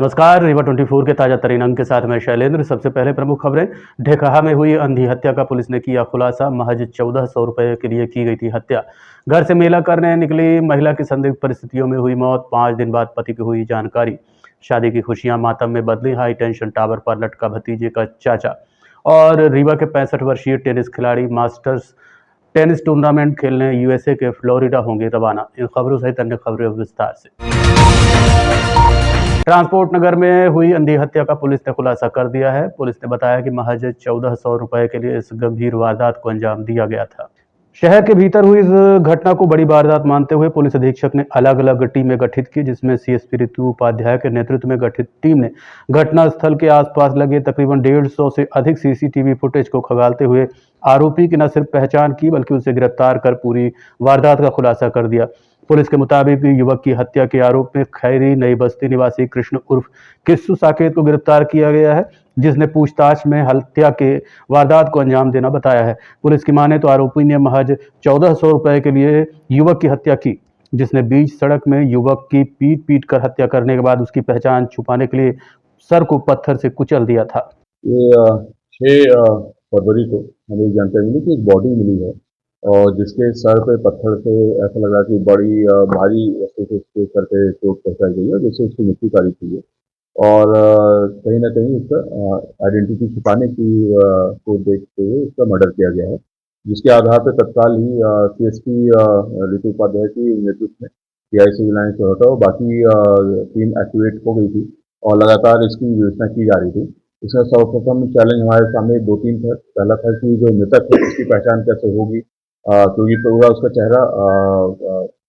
नमस्कार, रीवा 24 के ताजा तरीन अंक के साथ मैं शैलेंद्र। सबसे पहले प्रमुख खबरें। ढेकहा में हुई अंधी हत्या का पुलिस ने किया खुलासा। महज 1400 रुपए के लिए की गई थी हत्या। घर से मेला करने निकली महिला की संदिग्ध परिस्थितियों में हुई मौत। 5 दिन बाद पति की हुई जानकारी। शादी की खुशियां मातम में बदली। हाई टेंशन टावर पर लटका भतीजे का चाचा। और रीवा के 65 वर्षीय टेनिस खिलाड़ी मास्टर्स टेनिस टूर्नामेंट खेलने यूएसए के फ्लोरिडा होंगे रवाना। इन खबरों सहित अन्य खबरें विस्तार से। ट्रांसपोर्ट नगर में हुई अंधी हत्या का पुलिस ने खुलासा कर दिया है। पुलिस ने बताया कि महज 1400 रुपए के लिए इस गंभीर वारदात को अंजाम दिया गया था। शहर के भीतर हुई इस घटना को बड़ी वारदात मानते हुए पुलिस अधीक्षक ने अलग अलग टीमें गठित की, जिसमें सीएसपी ऋतु उपाध्याय के नेतृत्व में गठित टीम ने घटनास्थल के आसपास लगे तकरीबन 150 से अधिक सीसीटीवी फुटेज को खंगालते हुए आरोपी की न सिर्फ पहचान की बल्कि उसे गिरफ्तार कर पूरी वारदात का खुलासा कर दिया। पुलिस के मुताबिक युवक की हत्या के आरोप में खैरी नई बस्ती निवासी कृष्ण उर्फ किस्सू साकेत को गिरफ्तार किया गया है, जिसने पूछताछ में हत्या के वारदात को अंजाम देना बताया है। पुलिस की माने तो आरोपी ने महज 1400 रुपए के लिए युवक की हत्या की, जिसने बीच सड़क में युवक की पीट कर हत्या करने के बाद उसकी पहचान छुपाने के लिए सर को पत्थर से कुचल दिया था। ये 6 फरवरी को हमें जानकारी मिली कि एक बॉडी मिली है और जिसके सर पे पत्थर से ऐसा लगा कि बड़ी भारी वस्तु से उसके सर पे चोट पहुंचाई गई है, जिससे उसकी मृत्यु कारित हुई है। और कहीं ना कहीं उसका आइडेंटिटी छुपाने की को देखते हुए उसका मर्डर किया गया है, जिसके आधार पर तत्काल ही सीएसपी ऋतु उपाध्याय की नेतृत्व में टीआई सिविल लाइन से होता और बाकी टीम एक्टिवेट हो गई थी और लगातार इसकी विवेचना की जा रही थी। इसमें सर्वप्रथम चैलेंज हमारे सामने 2-3 थे। पहला था कि जो मृतक है उसकी पहचान कैसे होगी, क्योंकि पूरा उसका चेहरा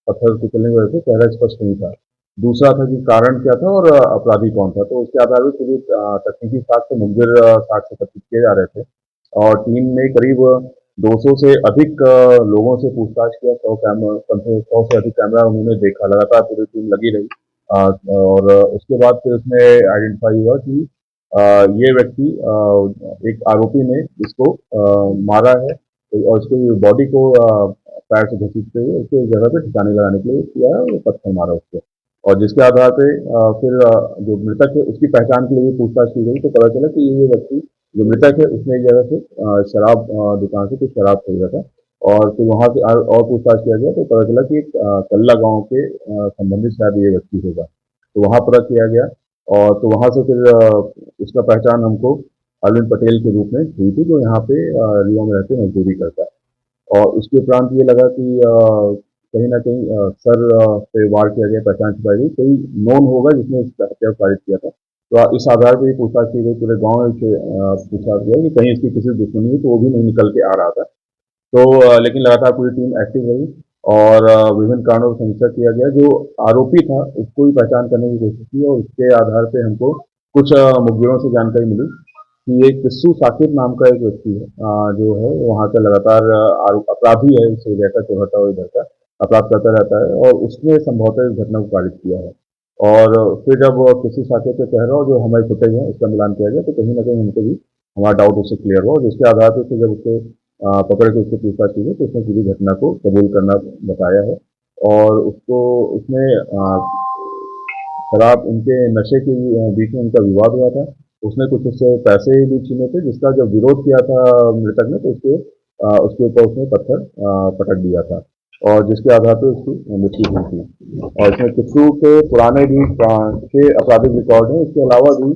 पत्थर कुचलने की वजह से चेहरा स्पष्ट नहीं था। दूसरा था कि कारण क्या था और अपराधी कौन था। तो उसके आधार पर पूरी तकनीकी साक्ष्य मुखबिर साक्ष्य एकत्रित किए जा रहे थे और टीम ने करीब 200 से अधिक लोगों से पूछताछ किया। 100 से अधिक कैमरा उन्होंने देखा। लगातार पूरी टीम लगी रही और उसके बाद फिर उसमें आइडेंटिफाई हुआ कि ये व्यक्ति एक आरोपी ने इसको मारा है और इसको बॉडी को पैर से घसीटते हुए उसको जगह पे ठिकाने लगाने के लिए किया है और पत्थर मारा उसको। और जिसके आधार पे फिर जो मृतक है उसकी पहचान के लिए भी पूछताछ की गई तो पता चला कि ये व्यक्ति जो मृतक है उसने एक जगह से शराब दुकान से कुछ शराब खरीदा था और फिर वहां से और पूछताछ किया गया तो पता चला कि एक कल्ला गांव के संबंधित शायद ये व्यक्ति होगा। तो वहां पता किया गया और तो वहां से फिर उसका पहचान हमको अरविंद पटेल के रूप में हुई थी, जो यहाँ पे रीवा में रहते मजदूरी करता है। और उसके उपरांत ये लगा कि कहीं ना कहीं सर पे वार किया गया, पहचान छुपाई गई, कोई नोन होगा जिसने इस हत्या को कारित किया था। तो इस आधार पर पूछताछ की गई, पूरे गाँव से पूछा गया कि कहीं इसकी किसी दुश्मनी हुई, तो वो भी नहीं निकल के आ रहा था। तो लेकिन लगातार पूरी टीम एक्टिव रही और विभिन्न कारणों पर समीक्षा किया गया। जो आरोपी था उसको भी पहचान करने की कोशिश की और उसके आधार पे हमको कुछ मुखबिरों से जानकारी मिली कि एक किस्सू साकिब नाम का एक व्यक्ति है, जो है वहाँ का लगातार अपराधी है, उस एरिया का चौहटा और इधर का अपराध करता रहता है और उसने संभवतः इस घटना को कारित किया है। और फिर जब किस्सू साकिब के चेहरा और जो हमारे फुटेज है उसका मिलान किया गया तो कहीं ना कहीं हमको भी हमारा डाउट उससे क्लियर हुआ और जिसके आधार पर फिर जब उससे पकड़ के उससे पूछताछ की गई तो उसने पूरी घटना को कबूल करना बताया है और उसको उसने शराब उनके नशे के बीच में उनका विवाद हुआ था। उसने कुछ उससे पैसे भी छीने थे, जिसका जब विरोध किया था मृतक ने तो उसके ऊपर उसने पत्थर पटक दिया था और जिसके आधार पर उसकी मृत्यु हुई थी। और इसमें किस्सू के पुराने भी के आपराधिक रिकॉर्ड हैं। इसके अलावा भी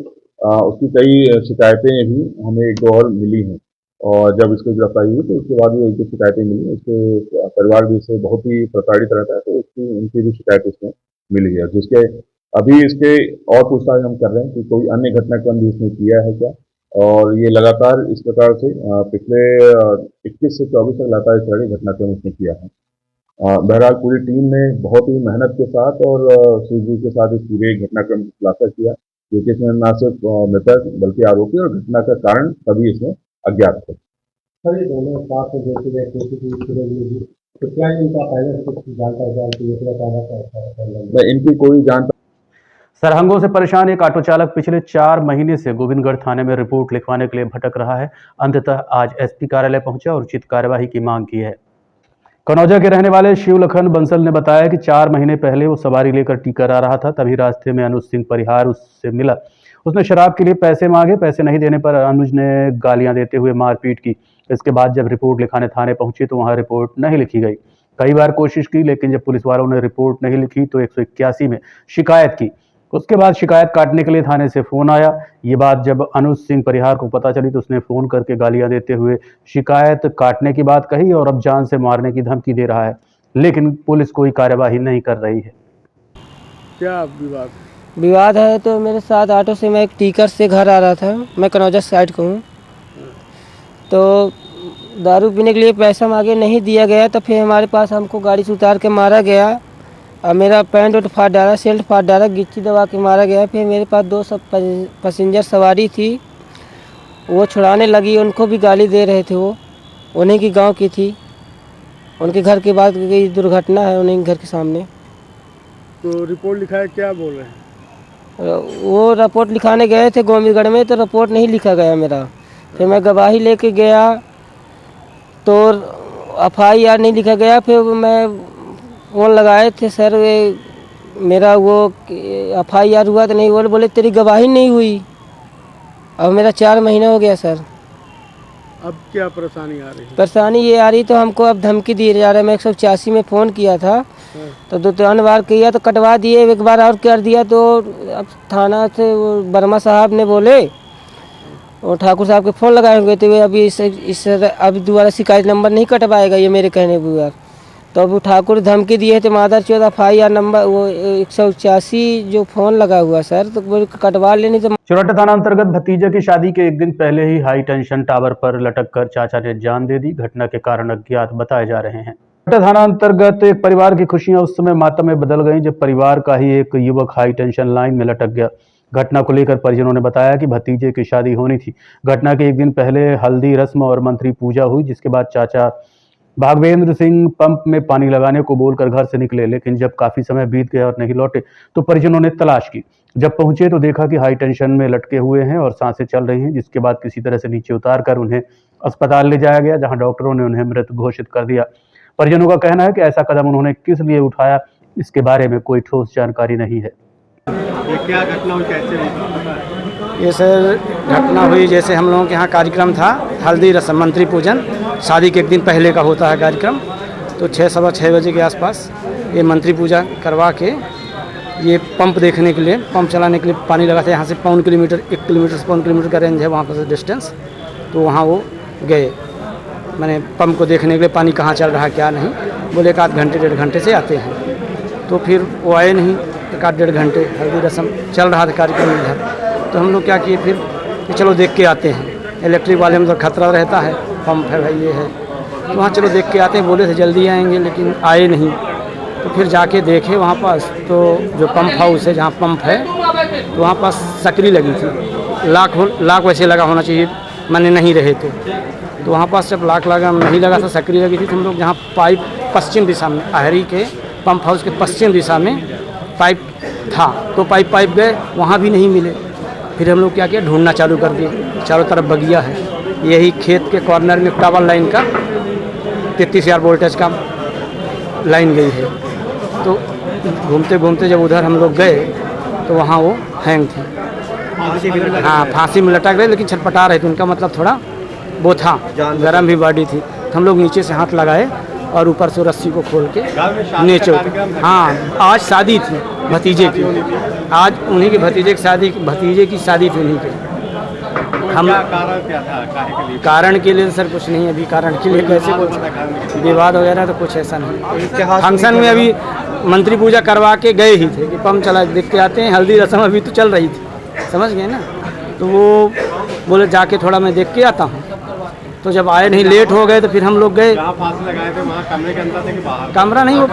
उसकी कई शिकायतें भी हमें एक दो और मिली हैं और जब इसको गिरफ्तारी हुई तो उसके बाद भी एक दो शिकायतें मिली। उसके परिवार भी इससे बहुत ही प्रताड़ित रहता है तो उनकी भी शिकायत इसमें मिली है, जिसके अभी इसके और पूछताछ हम कर रहे हैं कि कोई अन्य घटनाक्रम भी इसने किया है क्या। और ये लगातार इस प्रकार से पिछले 21 से 24 तक लगातार इस तरह के घटनाक्रम इसने किया है। बहरहाल पूरी टीम ने बहुत ही मेहनत के साथ और सूझबूझ के साथ इस पूरे घटनाक्रम का खुलासा किया, क्योंकि इसमें न सिर्फ मृतक बल्कि आरोपी और घटना का कारण सभी इसमें अज्ञात थे। सर ये दोनों साथ में देखते गए तो क्या इनका पहले से कुछ जानकारी इनकी कोई जानकारी सरहंगों से परेशान एक ऑटो चालक पिछले 4 महीने से गोविंदगढ़ थाने में रिपोर्ट लिखवाने के लिए भटक रहा है। अंततः आज एसपी कार्यालय पहुंचा और उचित कार्यवाही की मांग की है। कनौजा के रहने वाले शिवलखन बंसल ने बताया कि 4 महीने पहले वो सवारी लेकर टीकर आ रहा था। तभी रास्ते में अनुज सिंह परिहार उससे मिला। उसने शराब के लिए पैसे मांगे। पैसे नहीं देने पर अनुज ने गालियां देते हुए मारपीट की। इसके बाद जब रिपोर्ट लिखाने थाने पहुंचे तो वहां रिपोर्ट नहीं लिखी गई। कई बार कोशिश की, लेकिन जब पुलिस वालों ने रिपोर्ट नहीं लिखी तो 181 में शिकायत की। उसके बाद शिकायत काटने के लिए थाने से फोन आया। ये बात जब अनुज सिंह परिहार को पता चली तो उसने फोन करके गालियां देते हुए शिकायत काटने की बात कही और अब जान से मारने की धमकी दे रहा है, लेकिन पुलिस कोई कार्यवाही नहीं कर रही है। क्या विवाद? विवाद है तो मेरे साथ ऑटो से मैं एक टीकर से घर आ रहा था। मैं कनौजा साइड का हूँ। तो दारू पीने के लिए पैसा मांगे, नहीं दिया गया। तो फिर हमारे पास हमको गाड़ी से उतार के मारा गया और मेरा पैंट उठ फाड़ डाला, सेल्ट फाड़ डाला, गिच्ची दबा के मारा गया। फिर मेरे पास 2 सब पैसेंजर सवारी थी, वो छुड़ाने लगी। उनको भी गाली दे रहे थे। वो उन्हीं की गांव की थी। उनके घर के बाद की दुर्घटना है, उन्हीं के घर के सामने। तो रिपोर्ट लिखा है, क्या बोल रहे हैं? वो रिपोर्ट लिखाने गए थे गोविंदगढ़ में, तो रिपोर्ट नहीं लिखा गया मेरा। फिर मैं गवाही लेके गया तो FIR नहीं लिखा गया। फिर मैं फोन लगाए थे, सर वे मेरा वो FIR हुआ तो नहीं। बोले तेरी गवाही नहीं हुई। अब मेरा 4 महीना हो गया सर। अब क्या परेशानी आ रही है? परेशानी ये आ रही तो हमको अब धमकी दी जा रहा है। मैं 184 में फ़ोन किया था तो 2-3 बार किया तो कटवा दिए। एक बार और कर दिया तो अब थाना से वो वर्मा साहब ने बोले और ठाकुर साहब के फ़ोन लगाए हुए थे, अभी इस अब दोबारा शिकायत नंबर नहीं कटवाएगा ये मेरे कहने पर। तो अब ठाकुर धमकी दिए थे मादर चौथ FIR नंबर वो 184 जो फ़ोन लगा हुआ सर, तो वो कटवा लेनी। तो चुरहटा थाना अंतर्गत भतीजे की शादी के एक दिन पहले ही हाई टेंशन टावर पर लटक कर चाचा ने जान दे दी। घटना के कारण अज्ञात बताए जा रहे हैं। चुरहटा थाना अंतर्गत एक परिवार की खुशियां उस समय मातम में बदल गईं जब परिवार का ही एक युवक हाई टेंशन लाइन में लटक गया। घटना को लेकर परिजनों ने बताया कि भतीजे की शादी होनी थी। घटना के एक दिन पहले हल्दी रस्म और मंत्री पूजा हुई, जिसके बाद चाचा भागवेंद्र सिंह पंप में पानी लगाने को बोलकर घर से निकले, लेकिन जब काफी समय बीत गया और नहीं लौटे तो परिजनों ने तलाश की। जब पहुंचे तो देखा कि हाई टेंशन में लटके हुए हैं और सांसें चल रही हैं, जिसके बाद किसी तरह से नीचे उतार कर उन्हें अस्पताल ले जाया गया, जहां डॉक्टरों ने उन्हें मृत घोषित कर दिया। परिजनों का कहना है कि ऐसा कदम उन्होंने किस लिए उठाया, इसके बारे में कोई ठोस जानकारी नहीं है। ये क्या घटना हुई, कैसे हुई? ये सर घटना हुई जैसे हम लोगों के यहाँ कार्यक्रम था हल्दी रस्म मंत्री पूजन, शादी के एक दिन पहले का होता है कार्यक्रम। तो 6-6:15 बजे के आसपास ये मंत्री पूजा करवा के ये पंप देखने के लिए, पंप चलाने के लिए पानी लगाते हैं। यहाँ से 1 किलोमीटर 1 किलोमीटर से 1 किलोमीटर का रेंज है वहाँ पर डिस्टेंस। तो वहाँ वो गए, मैंने पंप को देखने के लिए पानी कहाँ चल रहा है क्या नहीं। बोले 1 आध घंटे 1.5 घंटे से आते हैं। तो फिर वो आए नहीं। 1 आध 1.5 घंटे हल्दी रस्म चल रहा था कार्यक्रम इधर। तो हम लोग क्या किए फिर कि चलो देख के आते हैं। इलेक्ट्रिक वाले में तो खतरा रहता है, पंप है भाई ये है, तो वहाँ चलो देख के आते हैं। बोले थे जल्दी आएंगे लेकिन आए नहीं। तो फिर जाके देखे वहाँ पास, तो जो पंप हाउस है जहाँ पंप है तो वहाँ पास सकरी लगी थी। लाख वैसे लगा होना चाहिए, मैंने नहीं रहे तो वहाँ पास जब लाख लगा नहीं लगा था, सकरी लगी थी। तो हम लोग जहाँ पाइप पश्चिम दिशा में आहरी के पंप हाउस के पश्चिम दिशा में पाइप था तो पाइप गए, वहाँ भी नहीं मिले। फिर हम लोग क्या किया, ढूंढना चालू कर दिए। चारों तरफ बगिया है, यही खेत के कॉर्नर में टावर लाइन का 33,000 वोल्टेज का लाइन गई है। तो घूमते घूमते जब उधर हम लोग गए तो वहाँ वो हैंग थी। हाँ, फांसी में लटक रहे लेकिन छटपटा रहे थे। उनका मतलब थोड़ा वो था, गर्म भी बॉडी थी। तो हम लोग नीचे से हाथ लगाए और ऊपर से रस्सी को खोल के नीचे। हाँ, आज शादी थी भतीजे की, आज उन्हीं के भतीजे की शादी थी उन्हीं के। हम कारण क्या था, काहे के लिए? कारण के लिए सर कुछ नहीं, अभी कारण के लिए कैसे कुछ विवाद वगैरह तो कुछ ऐसा नहीं। फंक्शन में अभी मंत्री पूजा करवा के गए ही थे कि पंप चला देख के आते हैं। हल्दी रस्म अभी तो चल रही थी, समझ गए ना। तो वो बोले जाके थोड़ा मैं देख के आता हूँ। तो जब आए नहीं, लेट हो गए तो फिर हम लोग गए। जहाँ फांसी लगाए थे वहाँ कमरे के अंदर थे कि बाहर? कमरा नहीं, वो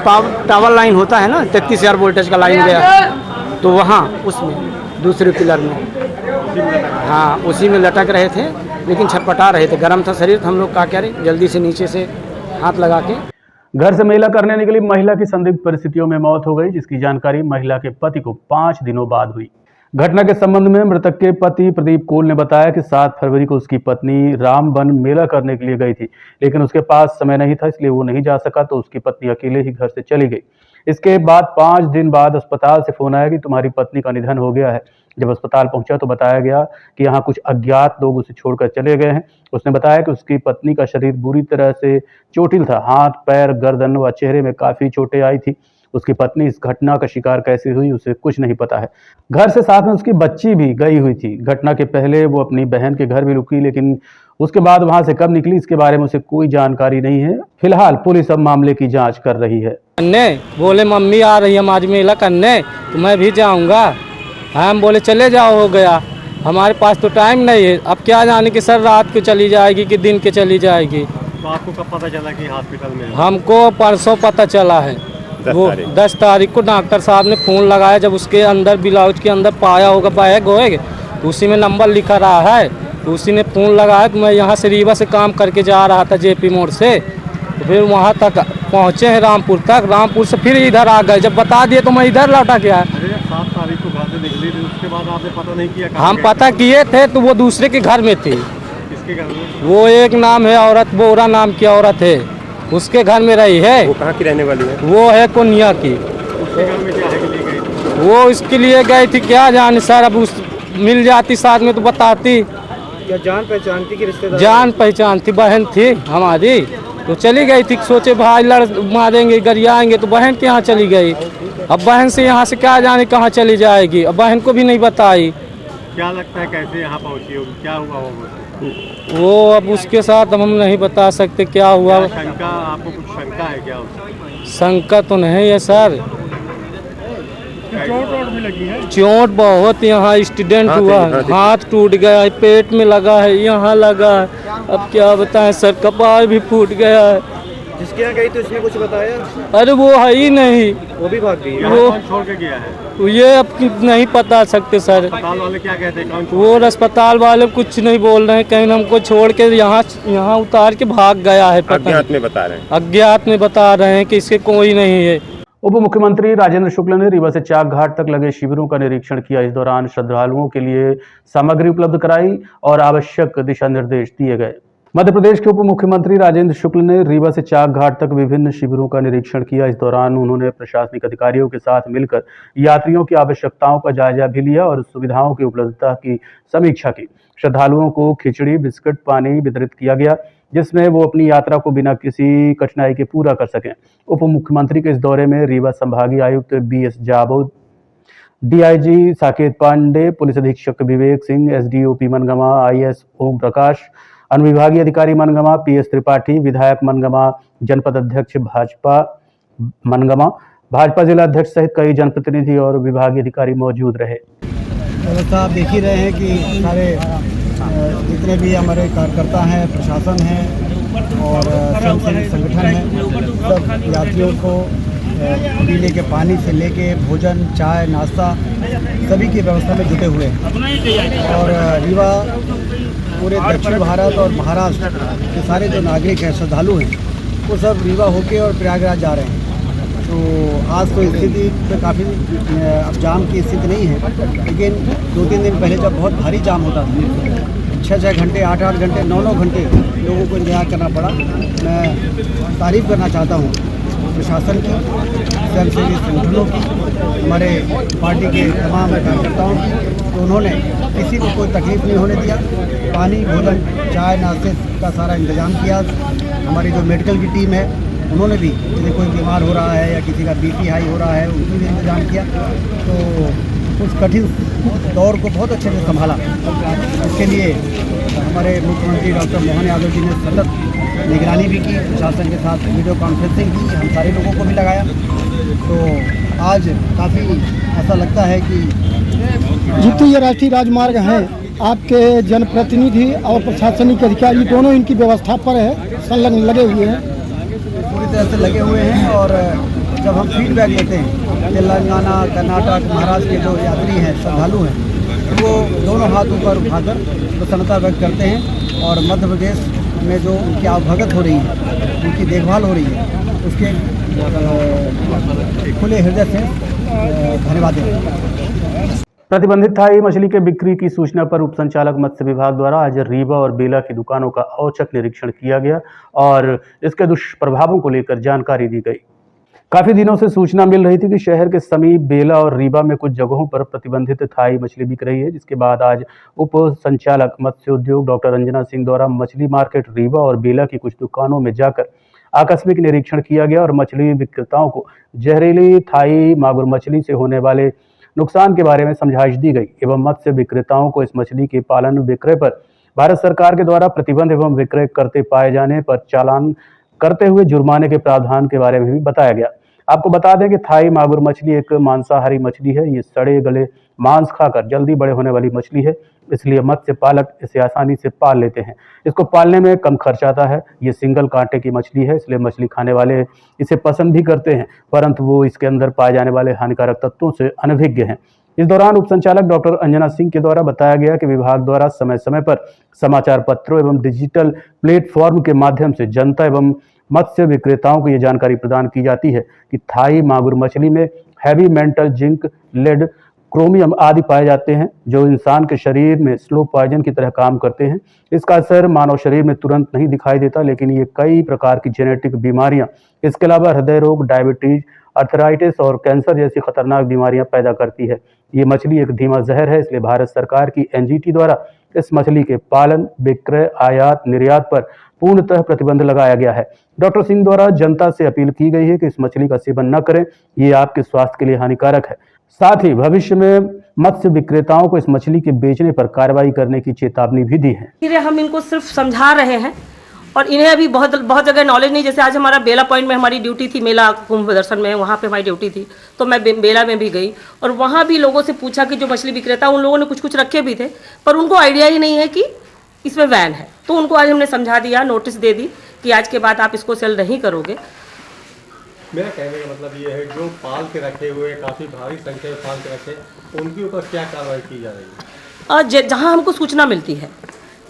टावर लाइन होता है ना, 33,000 वोल्टेज का लाइन गया तो वहाँ उसमें दूसरे पिलर में, हाँ उसी में लटक रहे थे लेकिन छटपटा रहे थे। गर्म था शरीर। तो हम लोग क्या करें, जल्दी से नीचे से हाथ लगा के घर से महिला करने निकली महिला की संदिग्ध परिस्थितियों में मौत हो गई, जिसकी जानकारी महिला के पति को 5 दिनों बाद हुई। घटना के संबंध में मृतक के पति प्रदीप कोल ने बताया कि 7 फरवरी को उसकी पत्नी रामबन मेला करने के लिए गई थी, लेकिन उसके पास समय नहीं था, इसलिए वो नहीं जा सका, तो उसकी पत्नी अकेले ही घर से चली गई। इसके बाद 5 दिन बाद अस्पताल से फोन आया कि तुम्हारी पत्नी का निधन हो गया है। जब अस्पताल पहुंचा तो बताया गया कि यहाँ कुछ अज्ञात लोग उसे छोड़कर चले गए हैं। उसने बताया कि उसकी पत्नी का शरीर बुरी तरह से चोटिल था, हाथ, पैर, गर्दन व चेहरे में काफी चोटें आई थी। उसकी पत्नी इस घटना का शिकार कैसे हुई उसे कुछ नहीं पता है। घर से साथ में उसकी बच्ची भी गई हुई थी। घटना के पहले वो अपनी बहन के घर भी रुकी, लेकिन उसके बाद वहां से कब निकली इसके बारे में उसे कोई जानकारी नहीं है। फिलहाल पुलिस अब मामले की जांच कर रही है। बोले मम्मी आ रही है हमारी मेला करने, तो मैं भी जाऊंगा। हम बोले चले जाओ, हो गया। हमारे पास तो टाइम नहीं है। अब क्या जाने कि सर रात को चली जाएगी कि दिन के चली जाएगी। तो आपको कब पता चला कि हॉस्पिटल में है? हमको परसों पता चला है। वो 10 तारीख को डॉक्टर साहब ने फ़ोन लगाया। जब उसके अंदर ब्लाउज के अंदर पाया होगा बैग होएगा, तो उसी में नंबर लिखा रहा है, तो उसी ने फ़ोन लगाया। तो मैं यहाँ से रीवा से काम करके जा रहा था जेपी मोड़ से, तो फिर वहाँ तक पहुँचे हैं रामपुर तक। रामपुर से फिर इधर आ गए। जब बता दिए तो मैं इधर लौटा के आया। 7 तारीख को घर से निकली थी, उसके बाद आपने पता नहीं किया? हम पता किए थे तो वो दूसरे के घर में थी। किसके घर में? वो एक नाम है औरत, बोरा नाम की औरत है, उसके घर में रही है। वो कहाँ की रहने वाली है? वो है कोनिया की। उसके घर में क्या है के लिए गई थी? वो इसके लिए गई थी, क्या जाने सर। अब उस मिल जाती साथ में तो बताती। क्या जान पहचानती की रिश्तेदार? जान पहचान थी, बहन थी हमारी, तो चली गई थी। सोचे भाई लड़ मारेंगे, गरियाएंगे, तो बहन के यहाँ चली गई। अब बहन से यहाँ से क्या जाने कहाँ चली जाएगी, अब बहन को भी नहीं बताई। क्या लगता है कैसे यहाँ पहुँची होगी, क्या हुआ होगा? वो अब उसके साथ हम नहीं बता सकते क्या हुआ। क्या शंका, आपको कुछ शंका है क्या उससे? शंका तो नहीं है सर। चोट भी लगी है? चोट बहुत, यहाँ एक्सीडेंट हुआ, हाथ टूट गया है, पेट में लगा है, यहाँ लगा है। अब क्या बताएं सर, कपाल भी फूट गया है। जिसके यहाँ गई तो उसने कुछ बताया? अरे वो है ही नहीं, वो भी भाग गई। वो कौन छोड़ के गया है? ये अब नहीं बता सकते सर। अस्पताल वाले क्या कहते हैं, कौन? वो अस्पताल वाले कुछ नहीं बोल रहे हैं, कहीं हमको छोड़ के यहाँ उतार के भाग गया है। अज्ञात में बता रहे हैं। अज्ञात में बता रहे हैं कि इसके कोई नहीं है। उप मुख्यमंत्री राजेंद्र शुक्ल ने रीवा से चाक घाट तक लगे शिविरों का निरीक्षण किया। इस दौरान श्रद्धालुओं के लिए सामग्री उपलब्ध कराई और आवश्यक दिशा निर्देश दिए गए। मध्य प्रदेश के उप मुख्यमंत्री राजेंद्र शुक्ल ने रीवा से चाक घाट तक विभिन्न शिविरों का निरीक्षण किया। इस दौरान उन्होंने प्रशासनिक अधिकारियों के साथ मिलकर यात्रियों की आवश्यकताओं का जायजा भी लिया और सुविधाओं की उपलब्धता की समीक्षा की। श्रद्धालुओं को खिचड़ी, बिस्किट, पानी वितरित किया गया, जिसमें वो अपनी यात्रा को बिना किसी कठिनाई के पूरा कर सकें। उप मुख्यमंत्री के इस दौरे में रीवा संभागीय आयुक्त BS जाबो, DIG साकेत पांडे, पुलिस अधीक्षक विवेक सिंह, SDOP मनगमा IS ओम प्रकाश, अनुविभागीय अधिकारी मनगमा PS त्रिपाठी, विधायक मनगमा, जनपद अध्यक्ष भाजपा मनगमा, भाजपा जिला अध्यक्ष सहित कई जनप्रतिनिधि और विभागीय अधिकारी मौजूद रहे। व्यवस्था आप देख ही रहे हैं कि सारे जितने भी हमारे कार्यकर्ता हैं, प्रशासन है और स्वयंसेवी संगठन है, सब यात्रियों को पीने के पानी से लेके भोजन, चाय, नाश्ता सभी की व्यवस्था में जुटे हुए हैं। और रीवा पूरे दक्षिण भारत और महाराष्ट्र के सारे जो नागरिक हैं, श्रद्धालु हैं, वो सब रीवा होके और प्रयागराज जा रहे हैं। तो आज तो स्थिति पे काफ़ी अब जाम की स्थिति नहीं है, लेकिन 2-3 दिन पहले जब बहुत भारी जाम होता था, 6-6 घंटे, 8-8 घंटे, 9-9 घंटे लोगों को इंतजार करना पड़ा। मैं तारीफ़ करना चाहता हूँ प्रशासन की, स्वयंसेवी संगठनों की, हमारे पार्टी के तमाम कार्यकर्ताओं की, तो उन्होंने किसी को कोई तकलीफ नहीं होने दिया। पानी, भोजन, चाय, नाश्ते का सारा इंतजाम किया। हमारी जो मेडिकल की टीम है, उन्होंने भी यदि कोई बीमार हो रहा है या किसी का BP हाई हो रहा है, उनकी भी इंतजाम किया। तो उस कठिन दौर को बहुत अच्छे से संभाला। इसके लिए हमारे मुख्यमंत्री डॉक्टर मोहन यादव जी ने सतत निगरानी भी की, प्रशासन के साथ वीडियो कॉन्फ्रेंसिंग की, हम सारे लोगों को भी लगाया। तो आज काफ़ी ऐसा लगता है कि जितनी ये राष्ट्रीय राजमार्ग हैं, आपके जनप्रतिनिधि और प्रशासनिक अधिकारी दोनों इनकी व्यवस्था पर है संलग्न लगे हुए हैं, पूरी तरह से लगे हुए हैं। और जब हम फीडबैक लेते हैं तेलंगाना, कर्नाटक, महाराष्ट्र के जो यात्री हैं, श्रद्धालु हैं, तो वो दोनों हाथ ऊपर उठाकर प्रसन्नता व्यक्त करते हैं। और मध्य प्रदेश में जो उनकी आवभगत हो रही है, उनकी देखभाल हो रही है, उसके खुले हृदय से धन्यवाद देते हैं। प्रतिबंधित थाई मछली के बिक्री की सूचना पर उप संचालक मत्स्य विभाग द्वारा आज रीवा और बेला की दुकानों का औचक निरीक्षण किया गया और इसके दुष्प्रभावों को लेकर जानकारी दी गई। काफी दिनों से सूचना मिल रही थी कि शहर के समीप बेला और रीवा में कुछ जगहों पर प्रतिबंधित थाई मछली बिक रही है, जिसके बाद आज उप संचालक मत्स्य उद्योग डॉक्टर अंजना सिंह द्वारा मछली मार्केट रीवा और बेला की कुछ दुकानों में जाकर आकस्मिक निरीक्षण किया गया और मछली विक्रेताओं को जहरीली थाई मागुर मछली से होने वाले नुकसान के बारे में समझाइश दी गई एवं मत्स्य विक्रेताओं को इस मछली के पालन विक्रय पर भारत सरकार के द्वारा प्रतिबंध एवं विक्रय करते पाए जाने पर चालान करते हुए जुर्माने के प्रावधान के बारे में भी बताया गया। आपको बता दें कि थाई मागुर मछली एक मांसाहारी मछली है। ये सड़े गले मांस खाकर जल्दी बड़े होने वाली मछली है, इसलिए मत्स्य पालक इसे आसानी से पाल लेते हैं। इसको पालने में कम खर्च आता है। ये सिंगल कांटे की मछली है, इसलिए मछली खाने वाले इसे पसंद भी करते हैं, परंतु वो इसके अंदर पाए जाने वाले हानिकारक तत्वों से अनभिज्ञ हैं। इस दौरान उप संचालक डॉक्टर अंजना सिंह के द्वारा बताया गया कि विभाग द्वारा समय समय पर समाचार पत्रों एवं डिजिटल प्लेटफॉर्म के माध्यम से जनता एवं मत्स्य विक्रेताओं को यह जानकारी प्रदान की जाती है कि थाई मागुर मछली में heavy metal, zinc, lead, chromium आदि पाए जाते हैं, जो इंसान के शरीर में स्लो पॉइजन की तरह काम करते हैं। इसका असर मानव शरीर में तुरंत नहीं दिखाई देता, लेकिन ये कई प्रकार की जेनेटिक बीमारियां, इसके अलावा हृदय रोग, डायबिटीज, अर्थराइटिस और कैंसर जैसी खतरनाक बीमारियां पैदा करती है। ये मछली एक धीमा जहर है, इसलिए भारत सरकार की एनजीटी द्वारा इस मछली के पालन, विक्रय, आयात, निर्यात पर पूर्णतः प्रतिबंध लगाया गया है। डॉक्टर सिंह द्वारा जनता से अपील की गई है कि इस मछली का सेवन न करें, ये आपके स्वास्थ्य के लिए हानिकारक है। साथ ही भविष्य में मत्स्य विक्रेताओं को इस मछली के बेचने पर कार्रवाई करने की चेतावनी भी दी है। हम इनको सिर्फ समझा रहे हैं और इन्हें अभी बहुत जगह नॉलेज नहीं। जैसे आज हमारा बेला पॉइंट में हमारी ड्यूटी थी, मेला कुंभ दर्शन में, वहाँ पे हमारी ड्यूटी थी, तो मैं बेला में भी गई और वहाँ भी लोगों से पूछा कि जो मछली विक्रेता, उन लोगों ने कुछ रखे भी थे, पर उनको आइडिया ही नहीं है कि इसमें वैन है। तो उनको आज हमने समझा दिया, नोटिस दे दी कि आज के बाद आप इसको सेल नहीं करोगे। मेरा कहने का मतलब ये है, जो पाल के रखे हुए, काफ़ी भारी संख्या में पाल के रखे, उनके ऊपर क्या कार्रवाई की जा रही है? जहाँ हमको सूचना मिलती है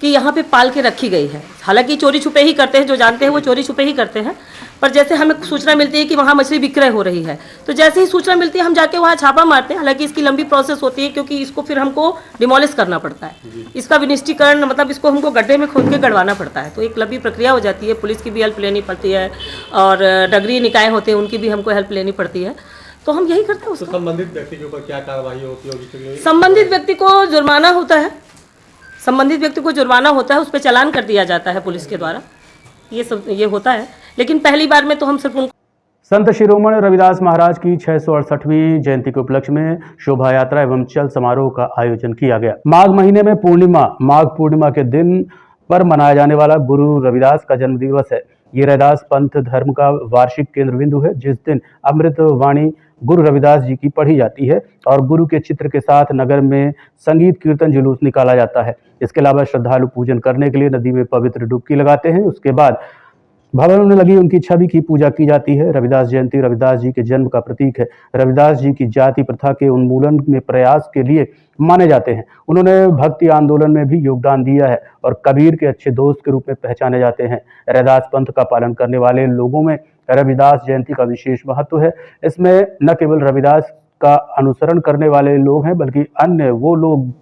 कि यहाँ पे पाल के रखी गई है, हालांकि चोरी छुपे ही करते हैं, जो जानते हैं वो चोरी छुपे ही करते हैं, पर जैसे हमें सूचना मिलती है कि वहाँ मछली विक्रय हो रही है, तो जैसे ही सूचना मिलती है हम जाके वहाँ छापा मारते हैं। हालांकि इसकी लंबी प्रोसेस होती है, क्योंकि इसको फिर हमको डिमोलिश करना पड़ता है, इसका विनिष्टीकरण, मतलब इसको हमको गड्ढे में खोद के गड़वाना पड़ता है, तो एक लंबी प्रक्रिया हो जाती है। पुलिस की भी हेल्प लेनी पड़ती है और नगरीय निकाय होते हैं, उनकी भी हमको हेल्प लेनी पड़ती है, तो हम यही करते हैं। तो संबंधित व्यक्ति के ऊपर क्या कार्रवाई होती है? संबंधित व्यक्ति को जुर्माना होता है, संबंधित व्यक्ति को जुर्माना होता है, उस पर चालान कर दिया जाता है पुलिस के द्वारा। ये होता है, लेकिन पहली बार में तो हम सिर्फ उनको। संत शिरोमणि रविदास महाराज की 668वीं जयंती के उपलक्ष्य में शोभा यात्रा एवं चल समारोह का आयोजन किया गया। माघ महीने में माघ पूर्णिमा के दिन पर मनाया जाने वाला गुरु रविदास का जन्म दिवस है। ये रविदास पंथ धर्म का वार्षिक केंद्र बिंदु है, जिस दिन अमृत वाणी गुरु रविदास जी की पढ़ी जाती है और गुरु के चित्र के साथ नगर में संगीत, कीर्तन, जुलूस निकाला जाता है। इसके अलावा श्रद्धालु पूजन करने के लिए नदी में पवित्र डुबकी लगाते हैं। उसके बाद भवन में लगी उनकी छवि की पूजा की जाती है। रविदास जयंती रविदास जी के जन्म का प्रतीक है। रविदास जी की जाति प्रथा के उन्मूलन में प्रयास के लिए माने जाते हैं। उन्होंने भक्ति आंदोलन में भी योगदान दिया है और कबीर के अच्छे दोस्त के रूप में पहचाने जाते हैं। रविदास पंथ का पालन करने वाले लोगों में रविदास जयंती का विशेष महत्व है। इसमें न केवल रविदास का अनुसरण करने वाले लोग हैं, बल्कि अन्य वो लोग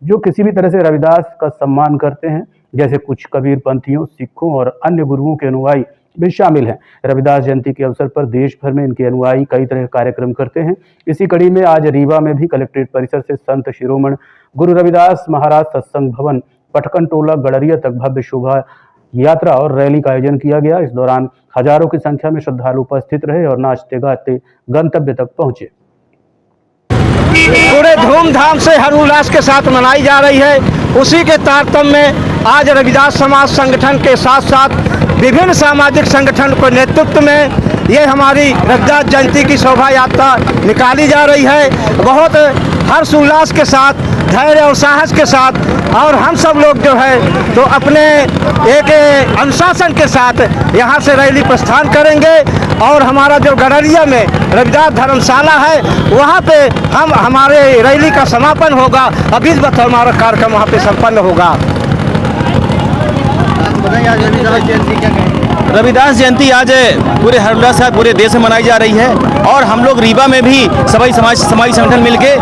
जो किसी भी तरह से रविदास का सम्मान करते हैं, जैसे कुछ कबीर पंथियों, सिखों और अन्य गुरुओं के अनुयायी भी शामिल हैं। रविदास जयंती के अवसर पर देश भर में इनके अनुयायी कई तरह के कार्यक्रम करते हैं। इसी कड़ी में आज रीवा में भी कलेक्ट्रेट परिसर से संत शिरोमणि गुरु रविदास महाराज सत्संग भवन पटकन टोला गड़रिया तक भव्य शोभा यात्रा और रैली का आयोजन किया गया। इस दौरान हजारों की संख्या में श्रद्धालु उपस्थित रहे और नाचते गाते गंतव्य तक पहुंचे। पूरे धूमधाम से हर्षोल्लास के साथ मनाई जा रही है। उसी के तारतम्य में आज रविदास समाज संगठन के साथ साथ विभिन्न सामाजिक संगठन के नेतृत्व में ये हमारी रविदास जयंती की शोभा यात्रा निकाली जा रही है। बहुत हर्षोल्लास के साथ, धैर्य और साहस के साथ, और हम सब लोग जो है तो अपने एक अनुशासन के साथ यहाँ से रैली प्रस्थान करेंगे और हमारा जो गड़रिया में रविदास धर्मशाला है वहाँ पे हमारे रैली का समापन होगा। अभी हमारा कार्यक्रम वहाँ पे संपन्न होगा। रविदास जयंती आज पूरे हर्षोल्लास के साथ पूरे देश में मनाई जा रही है और हम लोग रीवा में भी सभी समाज संगठन मिलके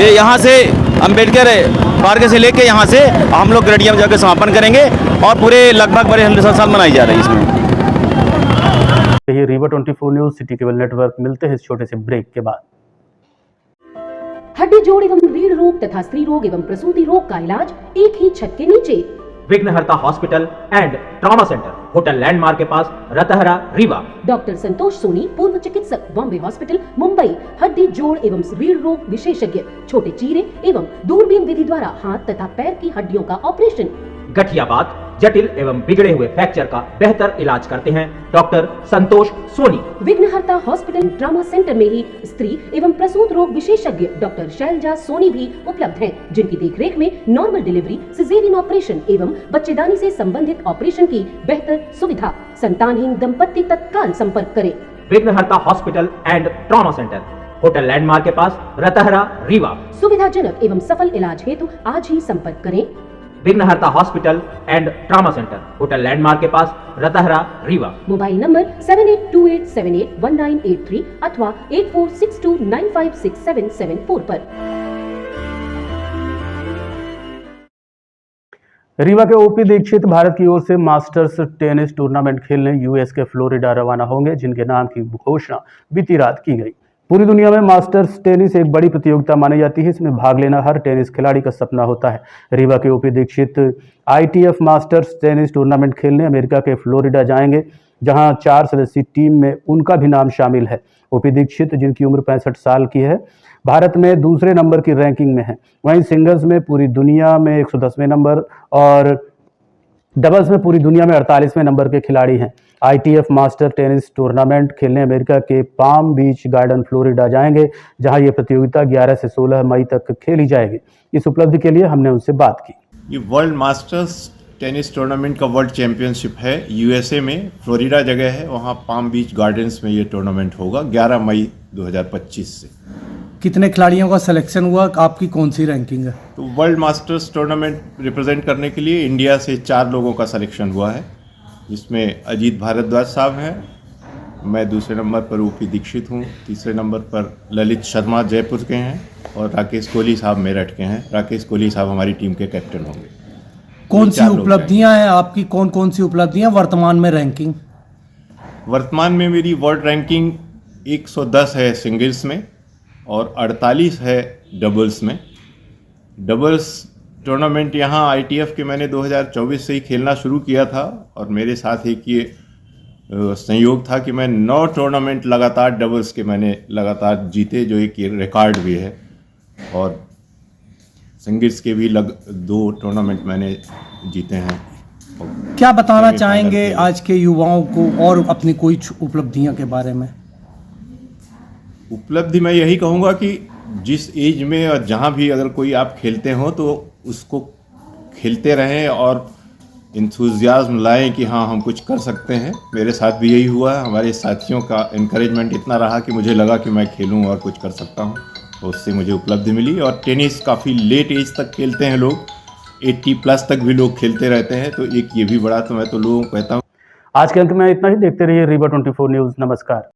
यहाँ से अम्बेडकर पार्क से लेके यहाँ से हम लोग गरडिया में जाकर समापन करेंगे और पूरे लगभग बड़े हल्दी साल मनाई जा रही है इसमें। ये Rewa 24 news city cable network. मिलते हैं इस छोटे से ब्रेक के बाद। हड्डी जोड़ एवं रीढ़ रोग तथा स्त्री रोग एवं प्रसूति रोग का इलाज एक ही छत के नीचे। विघ्नहर्ता hospital and trauma centre, hotel landmark के पास, रतहरा, रीवा। डॉक्टर संतोष सोनी, पूर्व चिकित्सक, बॉम्बे हॉस्पिटल, मुंबई। हड्डी जोड़ एवं रीढ़ रोग विशेषज्ञ, छोटे चीरे एवं दूरबीन विधि द्वारा हाथ तथा पैर की हड्डियों का ऑपरेशन। गठियाबात, जटिल एवं बिगड़े हुए फ्रैक्चर का बेहतर इलाज करते हैं डॉक्टर संतोष सोनी। विघ्नहर्ता हॉस्पिटल ट्रॉमा सेंटर में ही स्त्री एवं प्रसूत रोग विशेषज्ञ डॉक्टर शैलजा सोनी भी उपलब्ध हैं, जिनकी देखरेख में नॉर्मल डिलीवरी, सिजेरियन ऑपरेशन एवं बच्चेदानी से संबंधित ऑपरेशन की बेहतर सुविधा। संतानहीन दंपत्ति तत्काल संपर्क करें। विघ्नहर्ता hospital and trauma centre, hotel landmark के पास, रतहरा, रीवा। सुविधाजनक एवं सफल इलाज हेतु आज ही संपर्क करें। विघ्नहर्ता hospital and trauma centre, hotel landmark के पास, रतहरा, रीवा। मोबाइल नंबर 7828781983 अथवा 8462956774 पर। रीवा के ओपी दीक्षित भारत की ओर से मास्टर्स टेनिस टूर्नामेंट खेलने यूएस के फ्लोरिडा रवाना होंगे, जिनके नाम की घोषणा बीती रात की गई। पूरी दुनिया में मास्टर्स टेनिस एक बड़ी प्रतियोगिता मानी जाती है। इसमें भाग लेना हर टेनिस खिलाड़ी का सपना होता है। रीवा के OP Dixit ITF masters tennis tournament खेलने अमेरिका के फ्लोरिडा जाएंगे, जहां 4 सदस्यीय टीम में उनका भी नाम शामिल है। ओपी दीक्षित, जिनकी उम्र 65 साल की है, भारत में दूसरे नंबर की रैंकिंग में है। वहीं सिंगल्स में पूरी दुनिया में 110वें नंबर और डबल्स में पूरी दुनिया में 48वें नंबर के खिलाड़ी हैं। ITF मास्टर टेनिस टूर्नामेंट खेलने अमेरिका के पाम बीच गार्डन फ्लोरिडा जाएंगे, जहां ये प्रतियोगिता 11 से 16 मई तक खेली जाएगी। इस उपलब्धि के लिए हमने उनसे बात की। ये वर्ल्ड मास्टर्स टेनिस टूर्नामेंट का वर्ल्ड चैंपियनशिप है। USA में फ्लोरिडा जगह है, वहाँ पाम बीच गार्डन्स में ये टूर्नामेंट होगा 11 मई 2025 से। कितने खिलाड़ियों का सिलेक्शन हुआ, आपकी कौन सी रैंकिंग है? तो वर्ल्ड मास्टर्स टूर्नामेंट रिप्रेजेंट करने के लिए इंडिया से 4 लोगों का सिलेक्शन हुआ है, जिसमें अजीत भारद्वाज साहब हैं, मैं दूसरे नंबर पर ओपी दीक्षित हूँ, तीसरे नंबर पर ललित शर्मा जयपुर के हैं और राकेश कोहली साहब मेरठ के हैं। राकेश कोहली साहब हमारी टीम के कैप्टन होंगे। कौन सी उपलब्धियां हैं आपकी, कौन कौन सी उपलब्धियां वर्तमान में रैंकिंग? वर्तमान में मेरी वर्ल्ड रैंकिंग 110 है सिंगल्स में और 48 है डबल्स में। डबल्स टूर्नामेंट यहाँ ITF के मैंने 2024 से ही खेलना शुरू किया था और मेरे साथ एक ये संयोग था कि मैं 9 टूर्नामेंट लगातार डबल्स के मैंने लगातार जीते, जो एक रिकॉर्ड भी है। और सिंगल्स के भी 2 टूर्नामेंट मैंने जीते हैं। क्या बताना चाहेंगे आज के युवाओं को और अपनी कोई उपलब्धियों के बारे में? उपलब्धि मैं यही कहूँगा कि जिस एज में और जहाँ भी अगर कोई आप खेलते हो तो उसको खेलते रहें और इंथुजियाज्म लाएं कि हाँ हम कुछ कर सकते हैं। मेरे साथ भी यही हुआ है। हमारे साथियों का इनकरेजमेंट इतना रहा कि मुझे लगा कि मैं खेलूँ और कुछ कर सकता हूँ, तो उससे मुझे उपलब्धि मिली। और टेनिस काफ़ी लेट एज तक खेलते हैं लोग, 80+ तक भी लोग खेलते रहते हैं, तो एक ये भी बड़ा, तो मैं तो लोगों को कहता हूँ। आज के अंक में इतना ही। देखते रहिए रीवा 24 न्यूज़। नमस्कार।